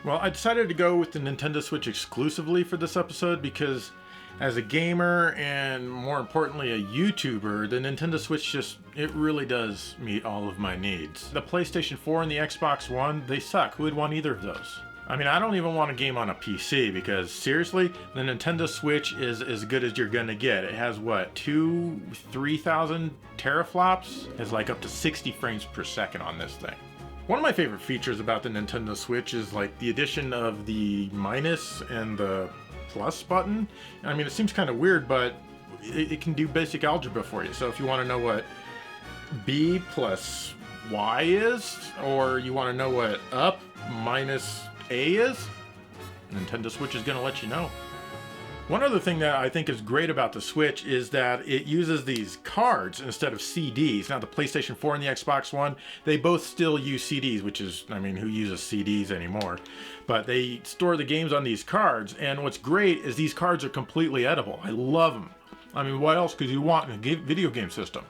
Well, I decided to go with the Nintendo Switch exclusively for this episode because as a gamer and more importantly a YouTuber, the Nintendo Switch it really does meet all of my needs. The PlayStation 4 and the Xbox One, they suck. Who would want either of those? I mean, I don't even want a game on a PC because seriously, the Nintendo Switch is as good as you're gonna get. It has what, 3,000 teraflops? It's like up to 60 frames per second on this thing. One of my favorite features about the Nintendo Switch is like the addition of the minus and the plus button. I mean, it seems kind of weird, but it can do basic algebra for you. So if you want to know what B plus Y is, or you want to know what up minus A is, Nintendo Switch is going to let you know. One other thing that I think is great about the Switch is that it uses these cards instead of CDs. Now the PlayStation 4 and the Xbox One, they both still use CDs, which is, I mean, who uses CDs anymore? But they store the games on these cards, and what's great is these cards are completely edible. I love them. I mean, what else could you want in a video game system?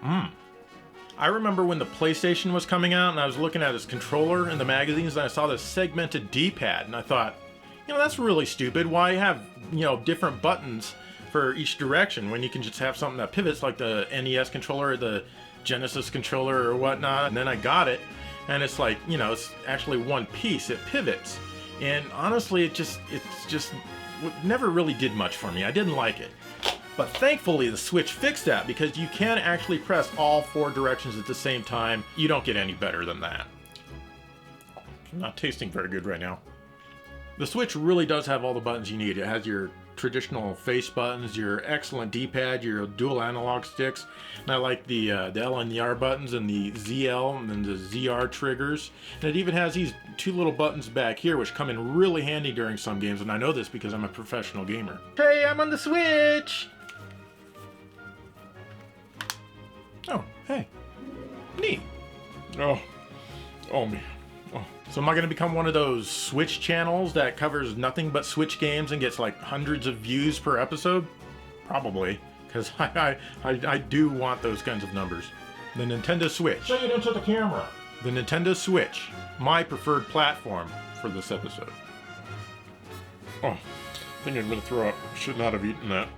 I remember when the PlayStation was coming out and I was looking at its controller in the magazines and I saw this segmented D-pad and I thought, you know, that's really stupid. Why have, you know, different buttons for each direction when you can just have something that pivots like the NES controller or the Genesis controller or whatnot? And then I got it and it's like, you know, it's actually one piece. It pivots. And honestly, it's just never really did much for me. I didn't like it. But thankfully the Switch fixed that because you can actually press all 4 directions at the same time. You don't get any better than that. I'm not tasting very good right now. The Switch really does have all the buttons you need. It has your traditional face buttons, your excellent D-pad, your dual analog sticks, and I like the L and the R buttons and the ZL and then the ZR triggers. And it even has these 2 little buttons back here which come in really handy during some games, and I know this because I'm a professional gamer. Hey, I'm on the Switch! Oh, hey. Neat. Oh man. Oh. So am I going to become one of those Switch channels that covers nothing but Switch games and gets like hundreds of views per episode? Probably, because I do want those kinds of numbers. The Nintendo Switch. Say it into the camera. The Nintendo Switch, my preferred platform for this episode. Oh, I think I'm going to throw up. Should not have eaten that.